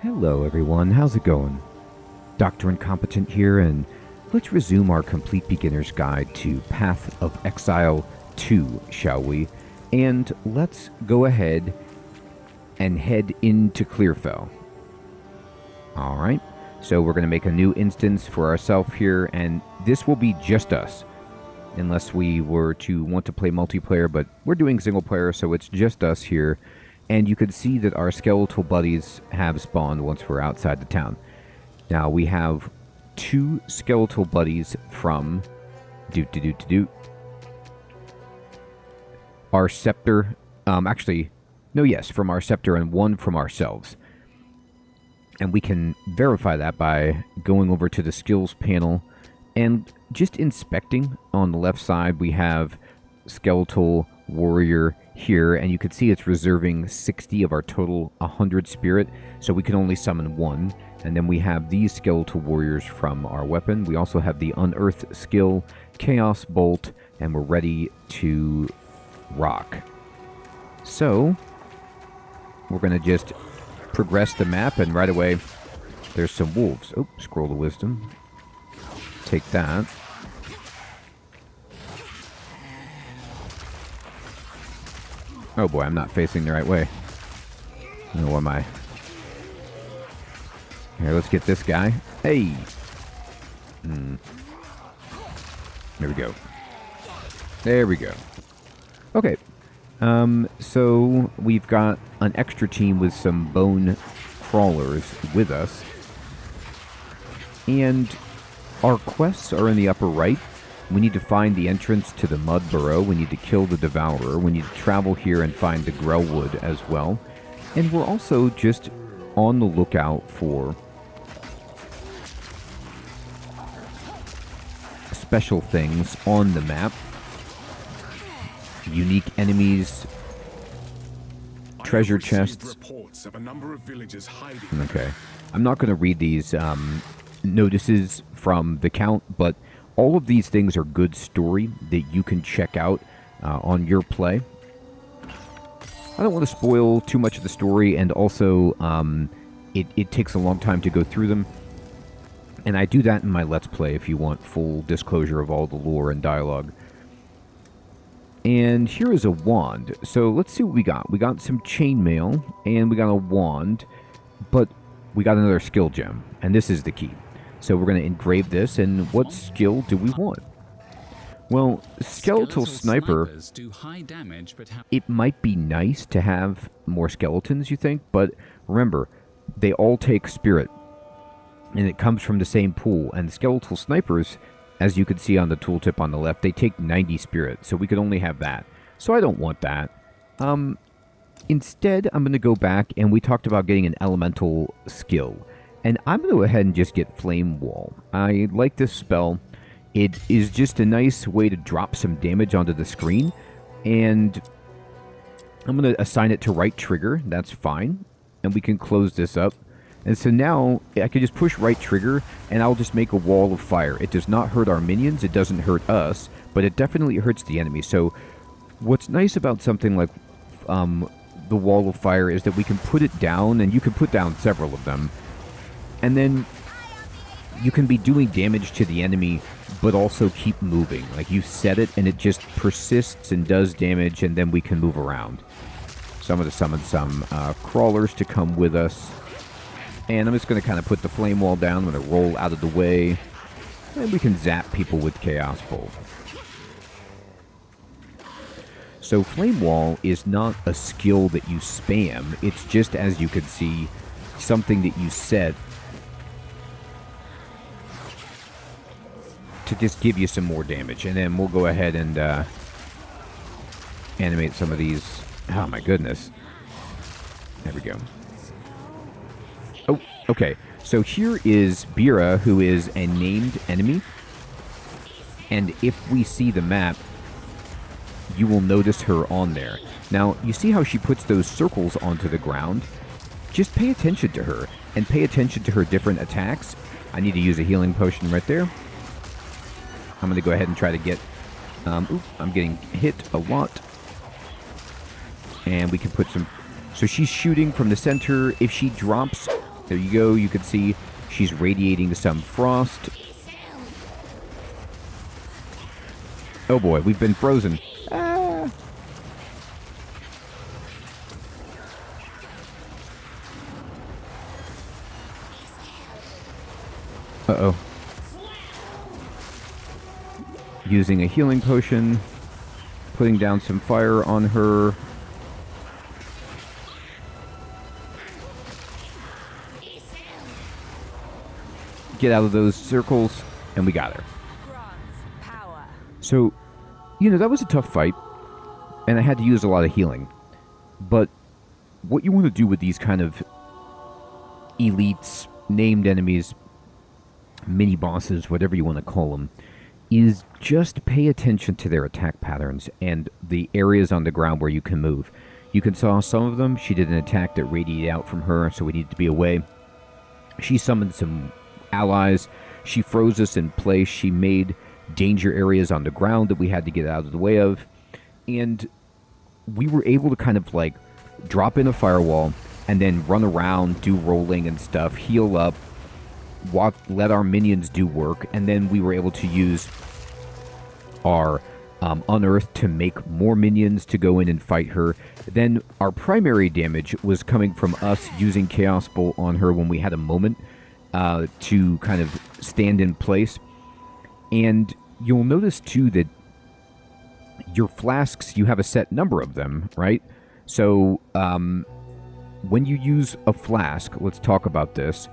Hello everyone, how's it going? Dr. Incompetent here, and let's resume our complete beginner's guide to Path of Exile 2, shall we? And let's go ahead and head into Clearfell. Alright, so we're going to make a new instance for ourselves here, and this will be just us. Unless we were to want to play multiplayer, but we're doing single player, so it's just us here. And you can see that our skeletal buddies have spawned once we're outside the town. Now we have 2 skeletal buddies from our scepter. From our scepter, and 1 from ourselves. And we can verify that by going over to the skills panel and just inspecting. On the left side we have skeletal warrior here, and you can see it's reserving 60 of our total 100 spirit, so we can only summon 1. And then we have these skeletal warriors from our weapon. We also have the unearth skill, chaos bolt, and we're ready to rock. So we're gonna just progress the map, and right away there's some wolves. Oh, scroll of wisdom, take that. Oh boy, I'm not facing the right way. Oh, am I? Here, let's get this guy. Hey! There we go. There we go. Okay. So we've got an extra team with some bone crawlers with us. And our quests are in the upper right. We need to find the entrance to the Mud Burrow. We need to kill the Devourer. We need to travel here and find the Grellwood as well. And we're also just on the lookout for special things on the map. Unique enemies, treasure chests. Okay. I'm not going to read these notices from the count, but all of these things are good story that you can check out on your play. I don't want to spoil too much of the story, and also it takes a long time to go through them. And I do that in my Let's Play if you want full disclosure of all the lore and dialogue. And here is a wand. So let's see what we got. We got some chainmail, and we got a wand, but we got another skill gem, and this is the key. So we're going to engrave this, and what skill do we want? Well, skeletal sniper, do high damage, but it might be nice to have more skeletons, you think, but remember, they all take spirit, and it comes from the same pool, and skeletal snipers, as you can see on the tooltip on the left, they take 90 spirit, so we could only have that. So I don't want that. Instead, I'm going to go back, and we talked about getting an elemental skill. And I'm going to go ahead and just get Flame Wall. I like this spell. It is just a nice way to drop some damage onto the screen. And I'm going to assign it to right trigger. That's fine. And we can close this up. And so now I can just push right trigger, and I'll just make a wall of fire. It does not hurt our minions. It doesn't hurt us. But it definitely hurts the enemy. So what's nice about something like the wall of fire is that we can put it down, and you can put down several of them. And then you can be doing damage to the enemy, but also keep moving. Like, you set it, and it just persists and does damage, and then we can move around. So I'm going to summon some crawlers to come with us. And I'm just going to kind of put the flame wall down. I'm going to roll out of the way. And we can zap people with Chaos Bolt. So Flame Wall is not a skill that you spam. It's just, as you can see, something that you set to just give you some more damage. And then we'll go ahead and animate some of these. Oh my goodness. There we go. Oh, okay. So here is Beira, who is a named enemy. And if we see the map, you will notice her on there. Now, you see how she puts those circles onto the ground? Just pay attention to her, and pay attention to her different attacks. I need to use a healing potion right there. I'm going to go ahead and try to get... I'm getting hit a lot. And we can put some... So she's shooting from the center. If she drops There you go. You can see she's radiating some frost. Oh boy, we've been frozen. Ah. Uh-oh. Using a healing potion. Putting down some fire on her. Get out of those circles, and we got her. So, that was a tough fight, and I had to use a lot of healing. But what you want to do with these kind of elites, named enemies, mini-bosses, whatever you want to call them, is just pay attention to their attack patterns and the areas on the ground where you can move. You can saw some of them. She did an attack that radiated out from her, so we needed to be away. She summoned some allies. She froze us in place. She made danger areas on the ground that we had to get out of the way of. And we were able to kind of like drop in a firewall and then run around, do rolling and stuff, heal up, let our minions do work, and then we were able to use our unearth to make more minions to go in and fight her. Then our primary damage was coming from us using Chaos Bolt on her when we had a moment to kind of stand in place. And you'll notice too that your flasks, you have a set number of them, right? So when you use a flask, let's talk about this.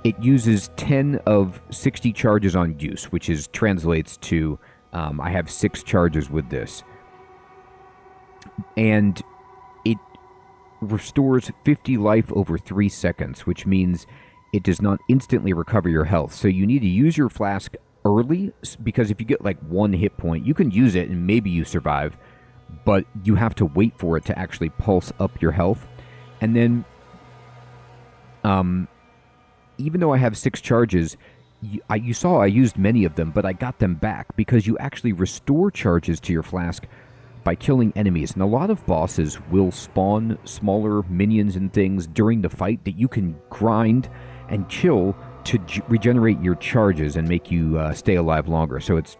It uses 10 of 60 charges on use, which translates to I have 6 charges with this. And it restores 50 life over 3 seconds, which means it does not instantly recover your health. So you need to use your flask early, because if you get like 1 hit point, you can use it and maybe you survive, but you have to wait for it to actually pulse up your health. And then even though I have 6 charges, you saw I used many of them, but I got them back because you actually restore charges to your flask by killing enemies. And a lot of bosses will spawn smaller minions and things during the fight that you can grind and kill to regenerate your charges and make you stay alive longer. So it's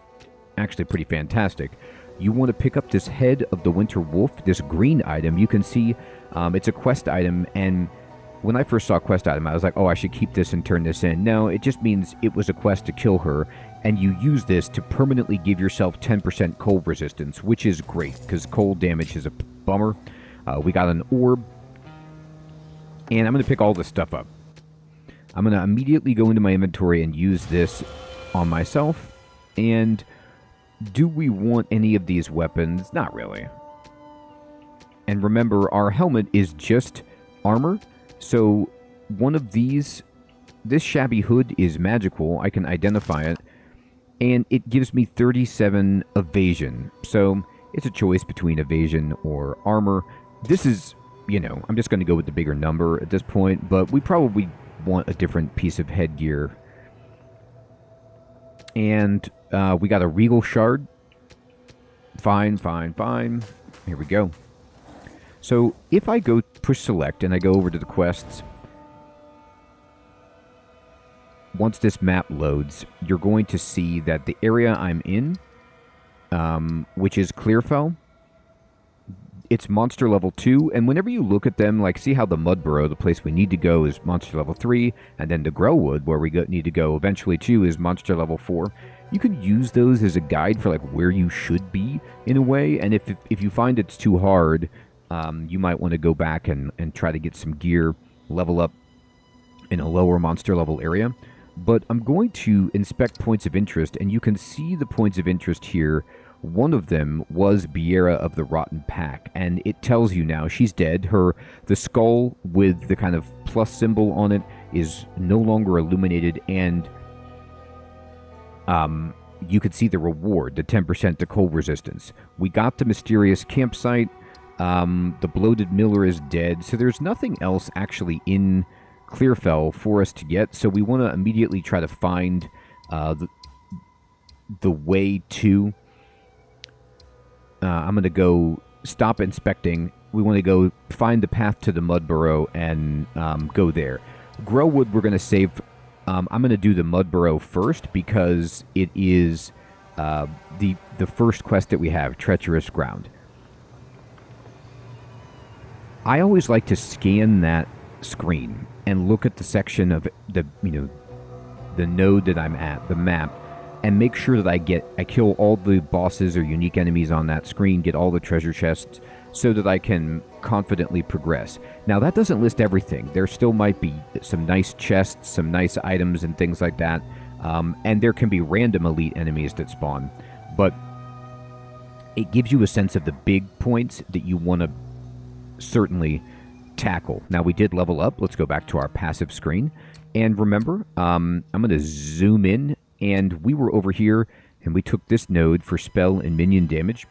actually pretty fantastic. You want to pick up this Head of the Winter Wolf, this green item. You can see it's a quest item, and when I first saw a quest item, I was like, oh, I should keep this and turn this in. No, it just means it was a quest to kill her, and you use this to permanently give yourself 10% cold resistance, which is great, because cold damage is a bummer. We got an orb, and I'm going to pick all this stuff up. I'm going to immediately go into my inventory and use this on myself, and do we want any of these weapons? Not really. And remember, our helmet is just armor. So one of these, this shabby hood is magical. I can identify it. And it gives me 37 evasion. So it's a choice between evasion or armor. This is, I'm just going to go with the bigger number at this point. But we probably want a different piece of headgear. And we got a Regal Shard. Fine. Here we go. So if I go push select and I go over to the quests, once this map loads, you're going to see that the area I'm in, which is Clearfell, it's monster level 2, and whenever you look at them, like see how the Mud Burrow, the place we need to go, is monster level 3, and then the Grellwood, where we need to go eventually too, is monster level 4. You can use those as a guide for like where you should be in a way, and if you find it's too hard, you might want to go back and try to get some gear, level up in a lower monster level area. But I'm going to inspect points of interest, and you can see the points of interest here. One of them was Beira of the Rotten Pack, and it tells you now she's dead. The skull with the kind of plus symbol on it is no longer illuminated, and you can see the reward, the 10% to cold resistance. We got the mysterious campsite. The bloated miller is dead, so there's nothing else actually in Clearfell for us to get, so we want to immediately try to find the way to... I'm going to go stop inspecting we want to go find the path to the Mud Burrow and go there. Growwood we're going to save. I'm going to do the Mud Burrow first because it is the first quest that we have, Treacherous Ground. I always like to scan that screen and look at the section of the node that I'm at, the map, and make sure that I kill all the bosses or unique enemies on that screen, get all the treasure chests, so that I can confidently progress. Now, that doesn't list everything. There still might be some nice chests, some nice items and things like that, and there can be random elite enemies that spawn, but it gives you a sense of the big points that you want to certainly tackle. Now, we did level up. Let's go back to our passive screen. And remember, I'm going to zoom in, and we were over here, and we took this node for spell and minion damage.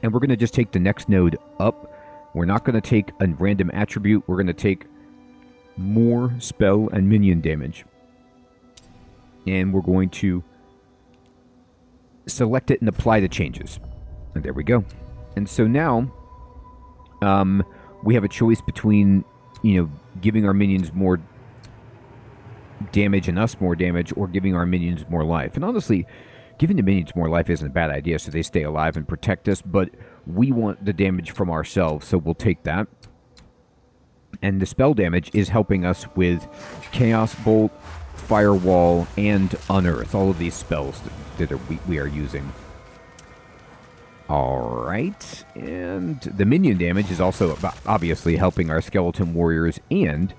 And we're going to just take the next node up. We're not going to take a random attribute. We're going to take more spell and minion damage. And we're going to select it and apply the changes. And there we go. And so now, we have a choice between, giving our minions more damage and us more damage, or giving our minions more life. And honestly, giving the minions more life isn't a bad idea, so they stay alive and protect us, but we want the damage from ourselves, so we'll take that. And the spell damage is helping us with Chaos Bolt, Firewall, and Unearth, all of these spells that we are using. Alright, and the minion damage is also obviously helping our skeleton warriors, and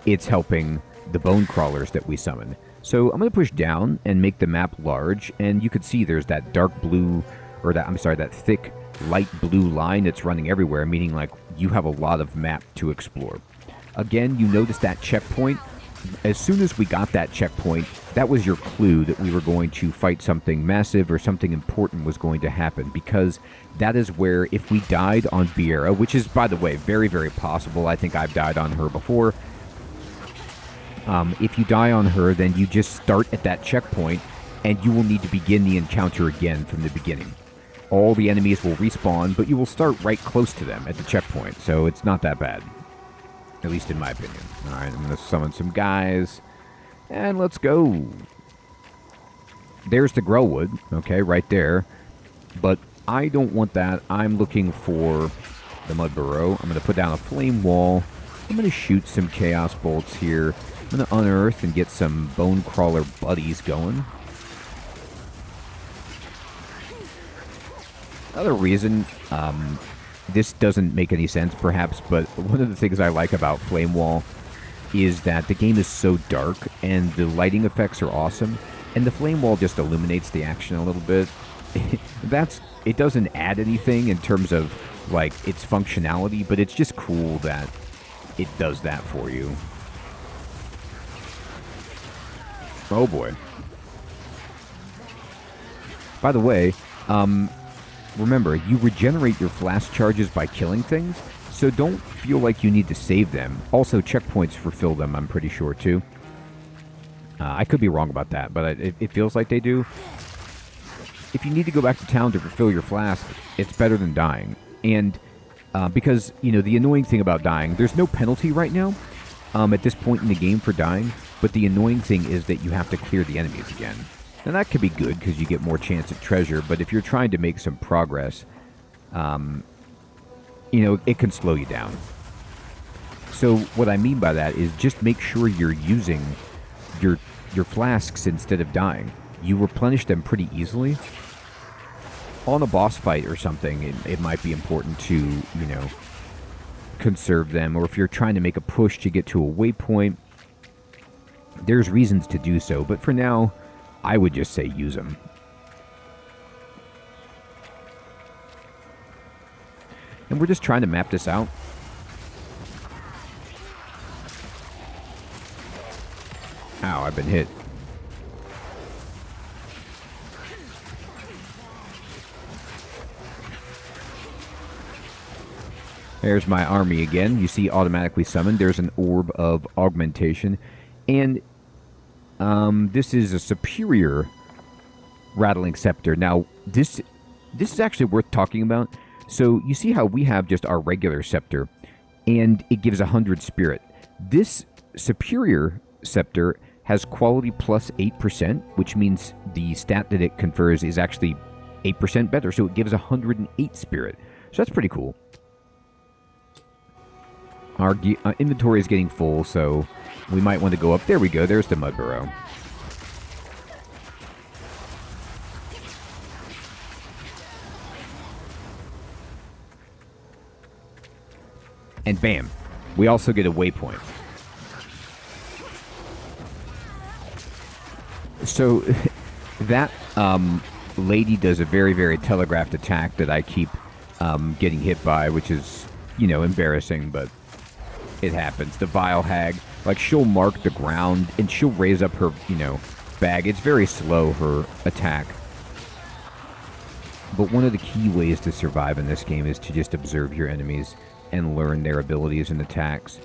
it's helping the bone crawlers that we summon. So I'm going to push down and make the map large, and you can see there's that dark blue, or that thick light blue line that's running everywhere, meaning like you have a lot of map to explore. Again, you notice that checkpoint. As soon as we got that checkpoint, that was your clue that we were going to fight something massive or something important was going to happen, because that is where, if we died on Beira, which is, by the way, very, very possible. I think I've died on her before. If you die on her, then you just start at that checkpoint, and you will need to begin the encounter again from the beginning. All the enemies will respawn, but you will start right close to them at the checkpoint, so it's not that bad. At least in my opinion. Alright, I'm going to summon some guys, and let's go. There's the Growwood, okay, right there. But I don't want that. I'm looking for the Mud Burrow. I'm going to put down a flame wall. I'm going to shoot some Chaos Bolts here. I'm going to unearth and get some bone crawler buddies going. Another reason, this doesn't make any sense perhaps, but one of the things I like about Flame Wall is that the game is so dark and the lighting effects are awesome, and the Flame Wall just illuminates the action a little bit. It doesn't add anything in terms of like its functionality, but it's just cool that it does that for you. Oh boy. By the way, remember, you regenerate your flask charges by killing things, so don't feel like you need to save them. Also, checkpoints refill them, I'm pretty sure, too. I could be wrong about that, but it feels like they do. If you need to go back to town to refill your flask, it's better than dying. And because, the annoying thing about dying, there's no penalty right now at this point in the game for dying, but the annoying thing is that you have to clear the enemies again. Now, that could be good because you get more chance at treasure, but if you're trying to make some progress, it can slow you down. So what I mean by that is just make sure you're using your flasks instead of dying. You replenish them pretty easily. On a boss fight or something, it might be important to, conserve them, or if you're trying to make a push to get to a waypoint, there's reasons to do so, but for now, I would just say use them. And we're just trying to map this out. Ow, I've been hit. There's my army again. You see automatically summoned. There's an Orb of Augmentation. And this is a superior Rattling Scepter. Now, this is actually worth talking about. So you see how we have just our regular scepter, and it gives 100 spirit. This superior scepter has quality plus 8%, which means the stat that it confers is actually 8% better, so it gives 108 spirit. So that's pretty cool. Our inventory is getting full, so we might want to go up. There we go. There's the Mud Burrow. And bam, we also get a waypoint. So that lady does a very, very telegraphed attack that I keep getting hit by, which is, you know, embarrassing, but it happens. The Vile Hag, like, she'll mark the ground and she'll raise up her, you know, bag. It's very slow, her attack. But one of the key ways to survive in this game is to just observe your enemies and learn their abilities and attacks.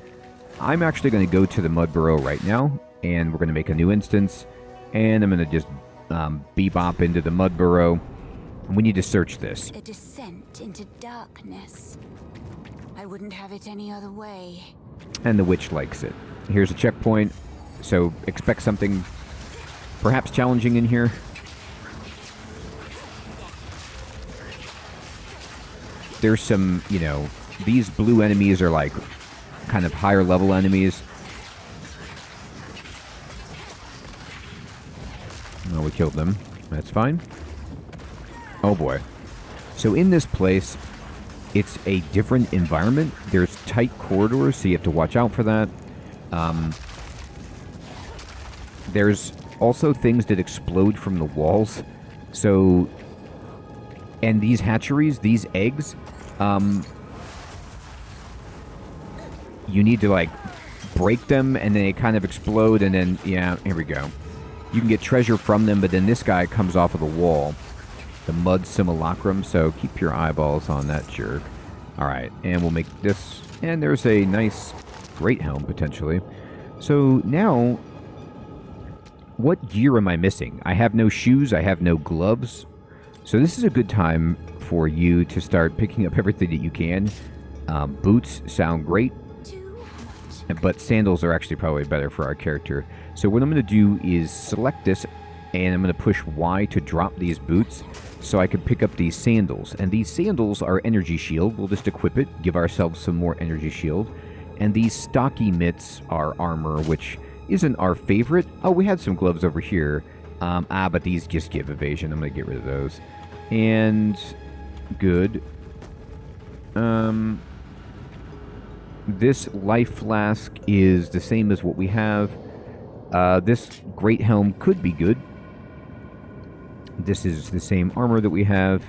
I'm actually going to go to the Mud Burrow right now, and we're going to make a new instance, and I'm going to just bebop into the Mud Burrow. We need to search this. A descent into darkness. I wouldn't have it any other way. And the witch likes it. Here's a checkpoint, so expect something perhaps challenging in here. There's some, you know, these blue enemies are like kind of higher level enemies. Oh, we killed them. That's fine. Oh boy. So in this place, it's a different environment. There's tight corridors, so you have to watch out for that. There's also things that explode from the walls. So, and these hatcheries, these eggs, you need to, like, break them, and then they kind of explode, and then, yeah, here we go. You can get treasure from them, but then this guy comes off of the wall. The Mud Simulacrum, so keep your eyeballs on that jerk. Alright, and we'll make this, and there's a nice great helm, potentially. So, now, what gear am I missing? I have no shoes, I have no gloves. So this is a good time for you to start picking up everything that you can. Boots sound great, but sandals are actually probably better for our character. So what I'm going to do is select this, and I'm going to push Y to drop these boots so I can pick up these sandals. And these sandals are energy shield. We'll just equip it, give ourselves some more energy shield. And these stocky mitts are armor, which isn't our favorite. Oh, we had some gloves over here. But these just give evasion. I'm going to get rid of those. And good. This life flask is the same as what we have. This great helm could be good. This is the same armor that we have.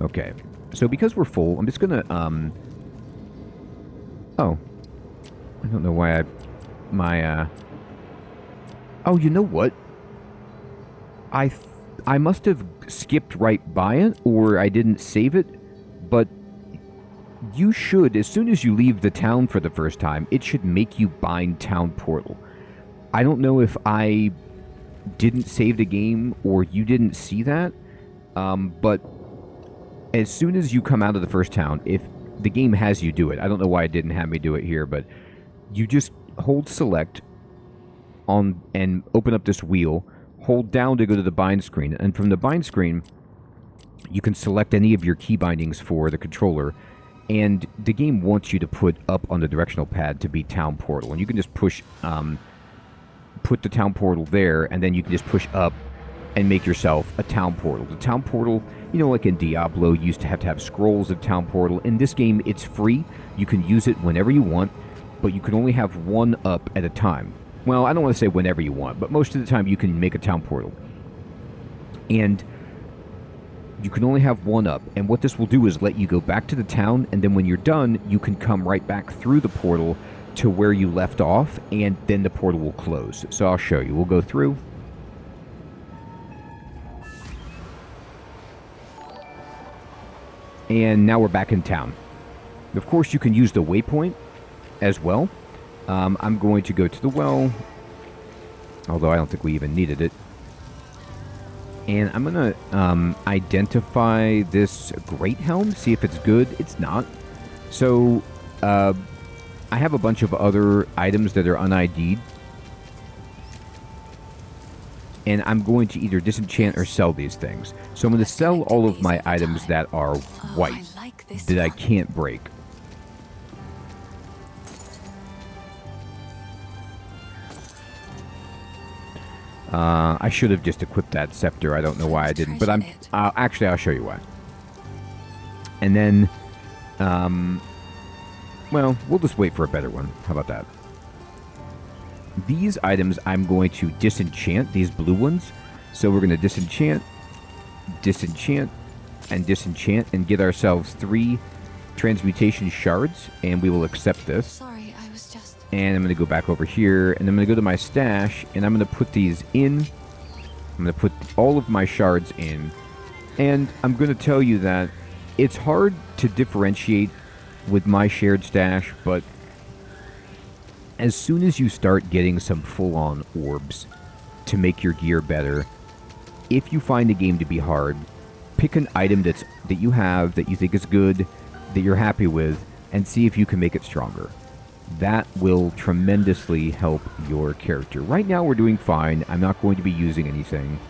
Okay. So because we're full, I'm just gonna, oh. I don't know why oh, you know what? I must have skipped right by it, or I didn't save it, but you should, as soon as you leave the town for the first time, it should make you bind Town Portal. I don't know if I didn't save the game or you didn't see that, but as soon as you come out of the first town, if the game has you do it, I don't know why it didn't have me do it here, but you just hold select on and open up this wheel, hold down to go to the bind screen, and from the bind screen, you can select any of your key bindings for the controller, and the game wants you to put up on the directional pad to be Town Portal, and you can just push, put the Town Portal there, and then you can just push up and make yourself a Town Portal. The Town Portal, you know, like in Diablo, you used to have scrolls of Town Portal. In this game, it's free. You can use it whenever you want, but you can only have one up at a time. Well, I don't want to say whenever you want, but most of the time you can make a Town Portal. And you can only have one up, and what this will do is let you go back to the town, and then when you're done, you can come right back through the portal to where you left off, and then the portal will close. So I'll show you. We'll go through. And now we're back in town. Of course, you can use the waypoint as well. I'm going to go to the well, although I don't think we even needed it. And I'm going to identify this Great Helm, see if it's good. It's not. So I have a bunch of other items that are un-ID'd. And I'm going to either disenchant or sell these things. So I'm going to sell all of my items that are white, that I can't break. I should have just equipped that scepter. I don't know why I didn't, but actually I'll show you why. And then, well, we'll just wait for a better one. How about that? These items I'm going to disenchant, these blue ones. So we're going to disenchant, disenchant, and disenchant, and get ourselves 3 transmutation shards, and we will accept this. Sorry, I was just... And I'm going to go back over here, and I'm going to go to my stash, and I'm going to put these in. I'm going to put all of my shards in, and I'm going to tell you that it's hard to differentiate with my shared stash, but as soon as you start getting some full-on orbs to make your gear better, if you find the game to be hard, pick an item that you have, that you think is good, that you're happy with, and see if you can make it stronger. That will tremendously help your character. Right now we're doing fine. I'm not going to be using anything.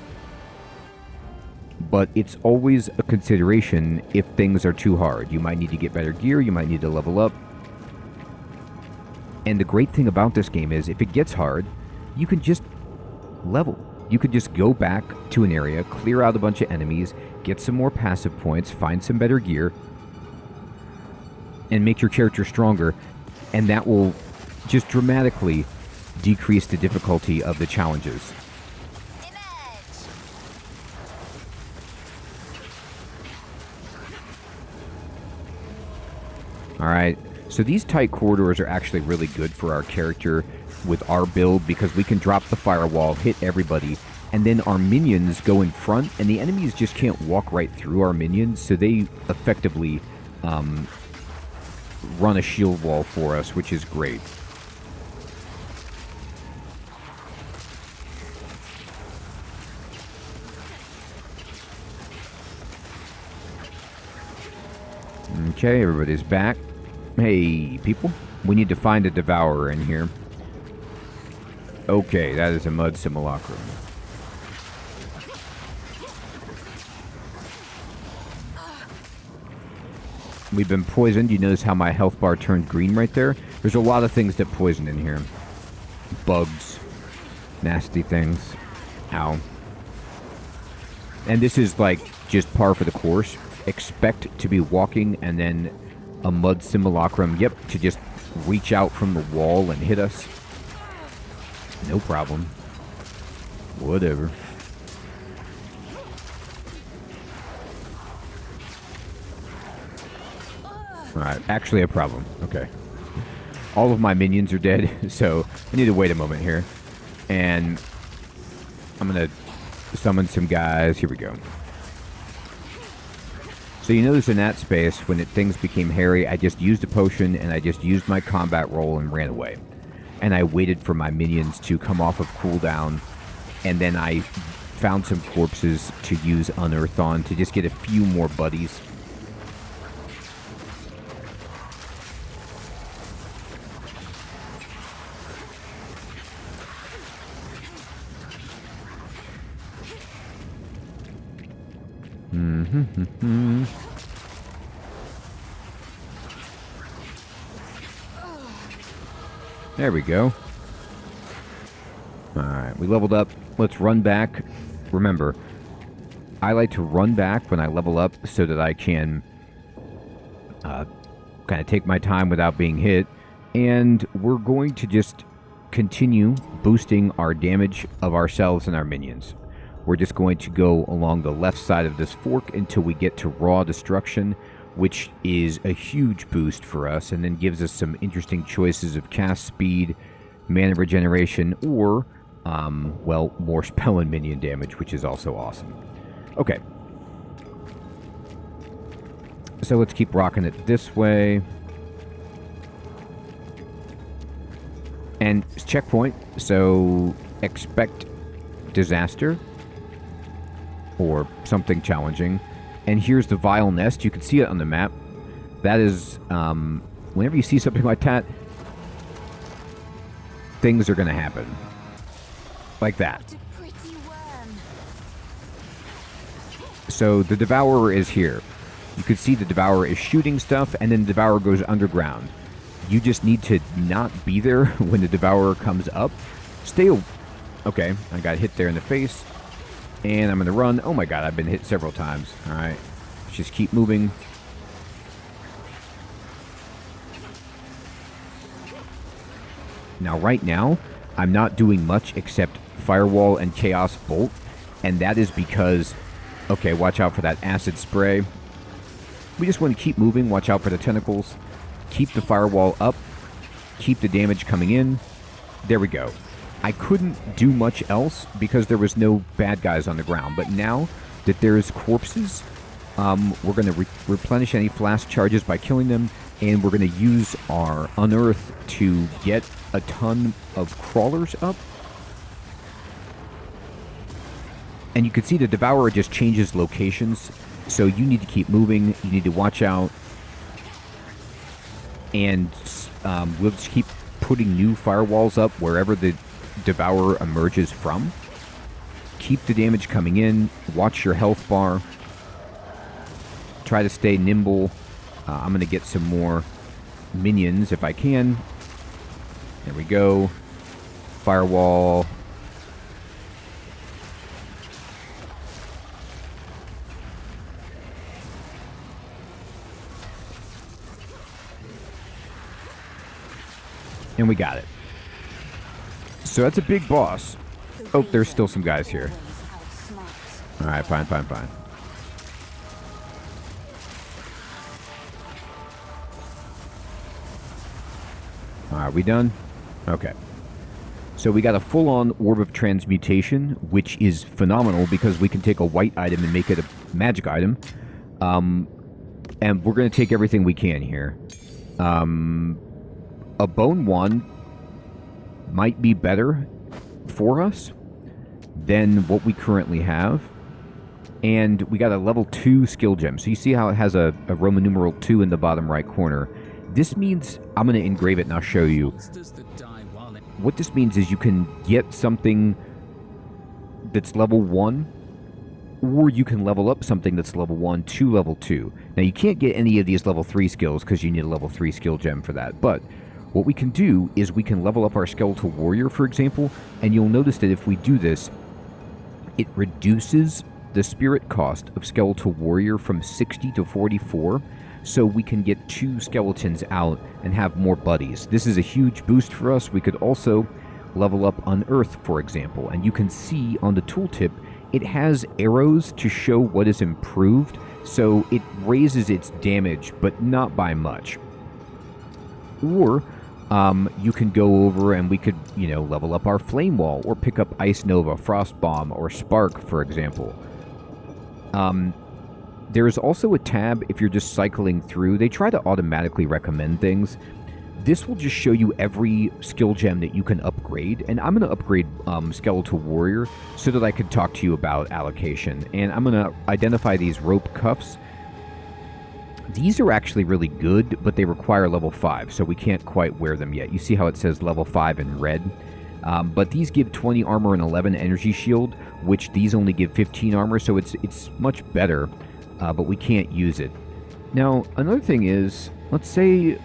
But it's always a consideration if things are too hard. You might need to get better gear, you might need to level up. And the great thing about this game is, if it gets hard, you can just level. You could just go back to an area, clear out a bunch of enemies, get some more passive points, find some better gear, and make your character stronger. And that will just dramatically decrease the difficulty of the challenges. Alright, so these tight corridors are actually really good for our character with our build, because we can drop the firewall, hit everybody, and then our minions go in front, and the enemies just can't walk right through our minions, so they effectively run a shield wall for us, which is great. Okay, everybody's back. Hey, people. We need to find a Devourer in here. Okay, that is a Mud Simulacrum. We've been poisoned. You notice how my health bar turned green right there? There's a lot of things that poison in here. Bugs. Nasty things. Ow. And this is like just par for the course. Expect to be walking and then a Mud Simulacrum, yep, to just reach out from the wall and hit us. No problem. Whatever. Alright, actually a problem. Okay. All of my minions are dead, so I need to wait a moment here. And I'm going to summon some guys. Here we go. So you notice in that space, when things became hairy, I just used a potion, and I just used my combat roll and ran away. And I waited for my minions to come off of cooldown, and then I found some corpses to use Unearth on to just get a few more buddies. There we go. Alright, we leveled up. Let's run back. Remember, I like to run back when I level up so that I can kind of take my time without being hit. And we're going to just continue boosting our damage of ourselves and our minions. We're just going to go along the left side of this fork until we get to raw destruction, which is a huge boost for us, and then gives us some interesting choices of cast speed, mana regeneration, or, well, more spell and minion damage, which is also awesome. Okay. So let's keep rocking it this way. And checkpoint, so expect disaster. or something challenging. And here's the Vile Nest. You can see it on the map. That is, whenever you see something like that, things are going to happen. Like that. What a pretty worm. So the Devourer is here. You can see the Devourer is shooting stuff, and then the Devourer goes underground. You just need to not be there when the Devourer comes up. Okay, I got hit there in the face. And I'm going to run. Oh my god, I've been hit several times. Alright, let's just keep moving. Now, right now, I'm not doing much except Firewall and Chaos Bolt. And that is because... Okay, watch out for that acid spray. We just want to keep moving. Watch out for the tentacles. Keep the Firewall up. Keep the damage coming in. There we go. I couldn't do much else because there was no bad guys on the ground. But now that there's corpses, we're going to replenish any flask charges by killing them. And we're going to use our Unearth to get a ton of crawlers up. And you can see the Devourer just changes locations. So you need to keep moving. You need to watch out. And we'll just keep putting new firewalls up wherever the Devourer emerges from. Keep the damage coming in. Watch your health bar. Try to stay nimble. I'm going to get some more minions if I can. There we go. Firewall. And we got it. So that's a big boss. Oh, there's still some guys here. Alright, fine. Alright, we done? Okay. So we got a full-on Orb of Transmutation, which is phenomenal because we can take a white item and make it a magic item. And we're going to take everything we can here. A Bone Wand might be better for us than what we currently have. And we got a level 2 skill gem. So you see how it has a Roman numeral 2 in the bottom right corner. This means, I'm going to engrave it and I'll show you. What this means is you can get something that's level 1, or you can level up something that's level 1 to level 2. Now you can't get any of these level 3 skills because you need a level 3 skill gem for that. But what we can do is we can level up our Skeletal Warrior, for example, and you'll notice that if we do this, it reduces the spirit cost of Skeletal Warrior from 60 to 44, so we can get 2 skeletons out and have more buddies. This is a huge boost for us. We could also level up Unearth, for example, and you can see on the tooltip, it has arrows to show what is improved, so it raises its damage, but not by much. Or you can go over and we could, level up our Flame Wall or pick up Ice Nova, Frost Bomb, or Spark, for example. There is also a tab if you're just cycling through. They try to automatically recommend things. This will just show you every skill gem that you can upgrade. And I'm going to upgrade Skeletal Warrior so that I can talk to you about allocation. And I'm going to identify these rope cuffs. These are actually really good, but they require level 5, so we can't quite wear them yet. You see how it says level 5 in red? But these give 20 armor and 11 energy shield, which these only give 15 armor, so it's much better, but we can't use it. Now, another thing is, let's say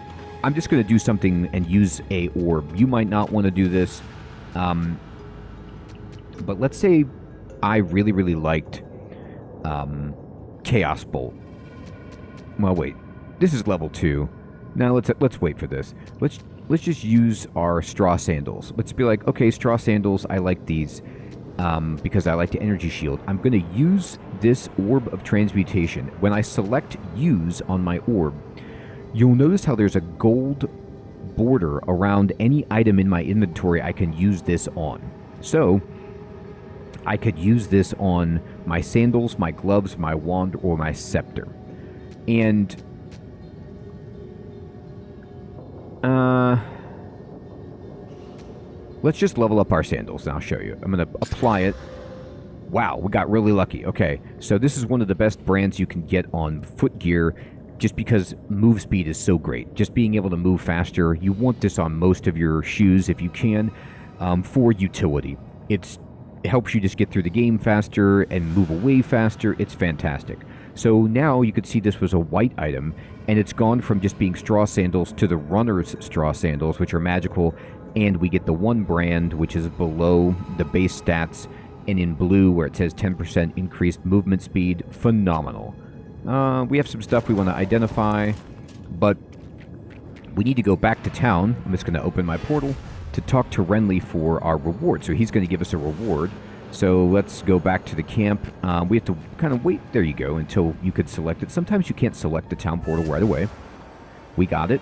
I'm just going to do something and use a orb. You might not want to do this, but let's say I really, really liked Chaos Bolt. Well, wait. This is level 2. Now let's wait for this. Let's just use our straw sandals. Let's be like, okay, straw sandals, I like these because I like the energy shield. I'm going to use this Orb of Transmutation. When I select use on my orb, you'll notice how there's a gold border around any item in my inventory I can use this on. So I could use this on my sandals, my gloves, my wand, or my scepter. And let's just level up our sandals and I'll show you. I'm going to apply it. Wow, we got really lucky. Okay, so this is one of the best brands you can get on foot gear just because move speed is so great. Just being able to move faster. You want this on most of your shoes if you can, for utility. It helps you just get through the game faster and move away faster. It's fantastic. So now you could see this was a white item, and it's gone from just being straw sandals to the runner's straw sandals, which are magical, and we get the one brand, which is below the base stats, and in blue where it says 10% increased movement speed. Phenomenal. We have some stuff we want to identify, but we need to go back to town. I'm just going to open my portal to talk to Renly for our reward. So he's going to give us a reward. So let's go back to the camp. We have to kind of wait, there you go, until you could select it. Sometimes you can't select the town portal right away. We got it.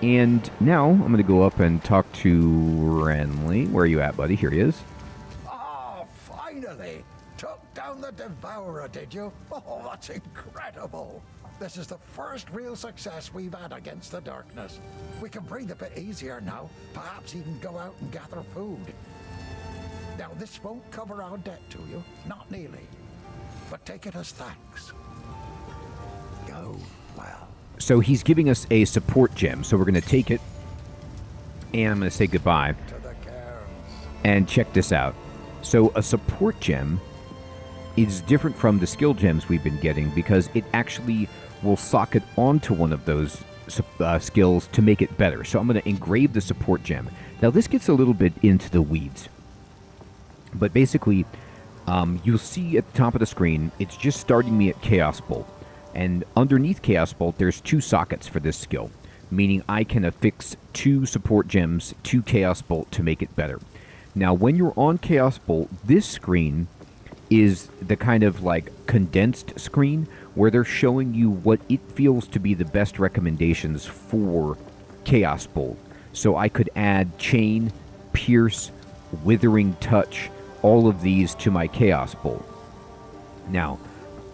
And now I'm going to go up and talk to Renly. Where are you at, buddy? Here he is. Finally! Took down the Devourer, did you? Oh, that's incredible! This is the first real success we've had against the darkness. We can breathe a bit easier now, perhaps even go out and gather food. Now, this won't cover our debt to you, not nearly, but take it as thanks. Go well. So he's giving us a support gem, so we're going to take it, and I'm going to say goodbye. To the cairns. And check this out. So a support gem is different from the skill gems we've been getting because it actually will socket onto one of those skills to make it better. So I'm going to engrave the support gem. Now this gets a little bit into the weeds. But basically, you'll see at the top of the screen, it's just starting me at Chaos Bolt. And underneath Chaos Bolt, there's 2 sockets for this skill, meaning I can affix 2 support gems to Chaos Bolt to make it better. Now, when you're on Chaos Bolt, this screen is the kind of like condensed screen where they're showing you what it feels to be the best recommendations for Chaos Bolt. So I could add Chain, Pierce, Withering Touch, all of these to my Chaos Bolt. Now,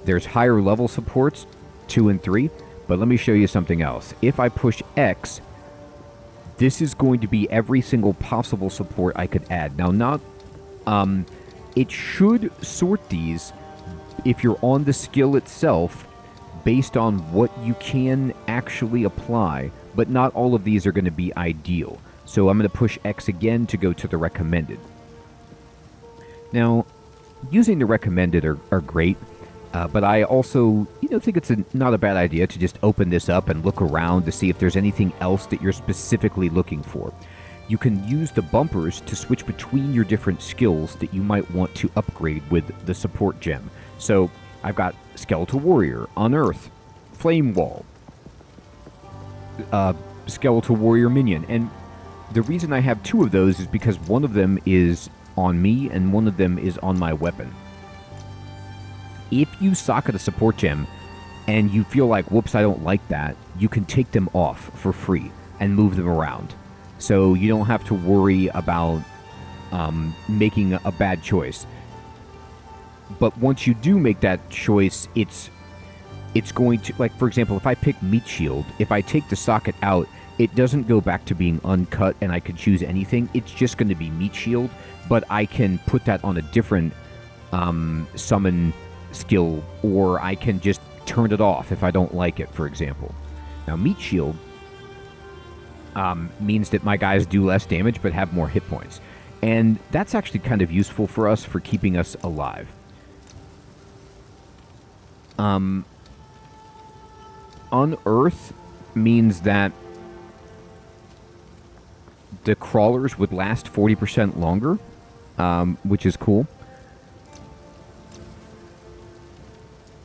there's higher level supports, 2 and 3, but let me show you something else. If I push X, this is going to be every single possible support I could add. Now, it should sort these if you're on the skill itself based on what you can actually apply, but not all of these are going to be ideal. So I'm going to push X again to go to the recommended. Now, using the recommended are great, but I also, think it's not a bad idea to just open this up and look around to see if there's anything else that you're specifically looking for. You can use the bumpers to switch between your different skills that you might want to upgrade with the support gem. So I've got Skeletal Warrior, Unearth, Flame Wall, Skeletal Warrior Minion, and the reason I have 2 of those is because one of them is on me and one of them is on my weapon. If you socket a support gem and you feel like, whoops, I don't like that, you can take them off for free and move them around. So you don't have to worry about making a bad choice. But once you do make that choice, it's going to, like, for example, if I pick Meat Shield, if I take the socket out, it doesn't go back to being uncut and I could choose anything. It's just going to be Meat Shield, but I can put that on a different summon skill, or I can just turn it off if I don't like it, for example. Now, Meat Shield means that my guys do less damage but have more hit points. And that's actually kind of useful for us for keeping us alive. Unearth means that the crawlers would last 40% longer, which is cool.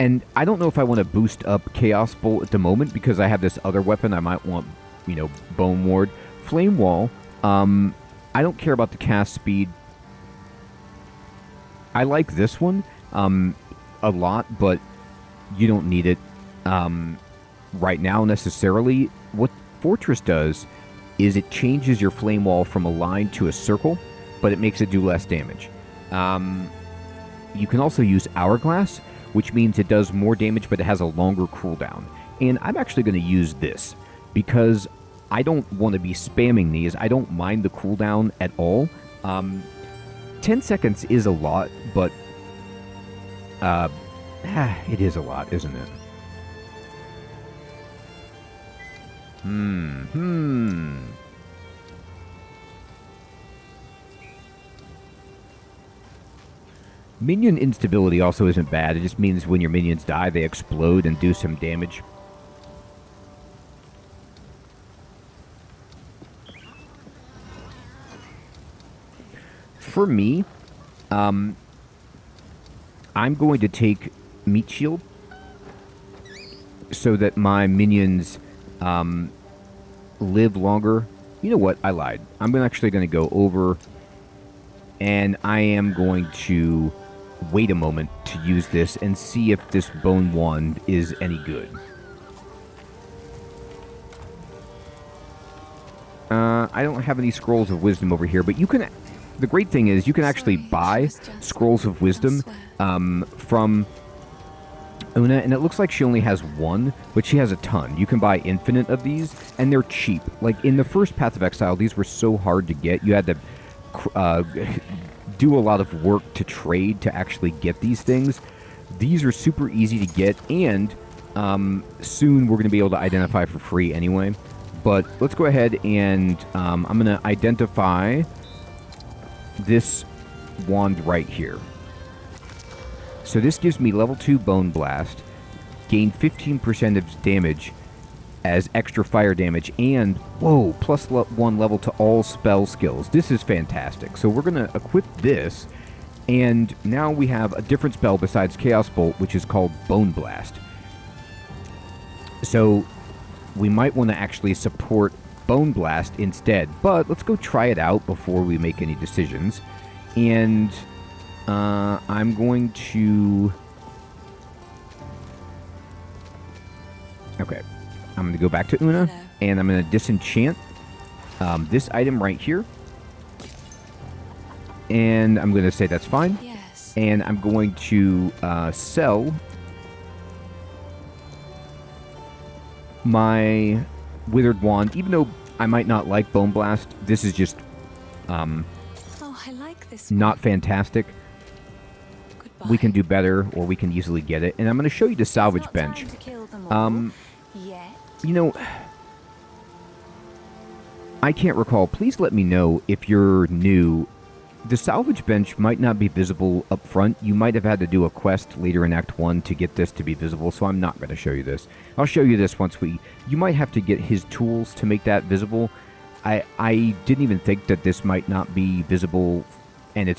And I don't know if I want to boost up Chaos Bolt at the moment because I have this other weapon. I might want, Bone Ward. Flame Wall, I don't care about the cast speed. I like this one a lot, but you don't need it right now necessarily. What Fortress does is it changes your Flame Wall from a line to a circle, but it makes it do less damage. You can also use Hourglass, which means it does more damage, but it has a longer cooldown. And I'm actually going to use this because I don't want to be spamming these. I don't mind the cooldown at all. 10 seconds is a lot, but It is a lot, isn't it? Minion instability also isn't bad. It just means when your minions die, they explode and do some damage. For me, I'm going to take Meat Shield so that my minions live longer. You know what? I lied. I'm actually going to go over, and I am going to wait a moment to use this and see if this Bone Wand is any good. I don't have any Scrolls of Wisdom over here, but you can... The great thing is you can actually buy Scrolls of Wisdom from Una, and it looks like she only has one, but she has a ton. You can buy infinite of these, and they're cheap. Like, in the first Path of Exile, these were so hard to get. You had to do a lot of work to trade to actually get these things. These are super easy to get, and soon we're going to be able to identify for free anyway. But let's go ahead and I'm going to identify this wand right here. So this gives me level 2 Bone Blast, gain 15% of damage as extra fire damage, and, whoa, plus 1 level to all spell skills. This is fantastic. So we're going to equip this, and now we have a different spell besides Chaos Bolt, which is called Bone Blast. So we might want to actually support Bone Blast instead, but let's go try it out before we make any decisions. And I'm going to... Okay, I'm going to go back to Una, and I'm going to disenchant this item right here. And I'm going to say that's fine. Yes. And I'm going to sell my Withered Wand. Even though I might not like Bone Blast, this is just Oh, I like this not one. fantastic. Goodbye. We can do better, or we can easily get it. And I'm going to show you the salvage Not bench. time to kill them all yet. You know, I can't recall. Please let me know if you're new. The salvage bench might not be visible up front. You might have had to do a quest later in Act 1 to get this to be visible, so I'm not going to show you this. I'll show you this once we... You might have to get his tools to make that visible. I didn't even think that this might not be visible, and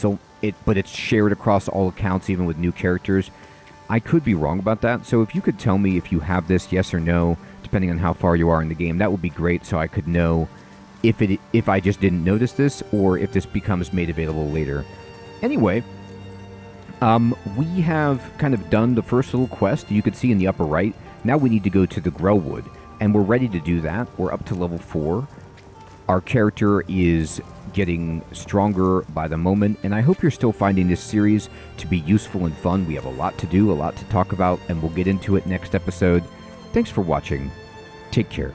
but it's shared across all accounts, even with new characters. I could be wrong about that, so if you could tell me if you have this, yes or no, depending on how far you are in the game, that would be great, so I could know if I just didn't notice this, or if this becomes made available later. Anyway, we have kind of done the first little quest you could see in the upper right. Now we need to go to the Growwood, and we're ready to do that. We're up to level 4. Our character is getting stronger by the moment, and I hope you're still finding this series to be useful and fun. We have a lot to do, a lot to talk about, and we'll get into it next episode. Thanks for watching. Take care.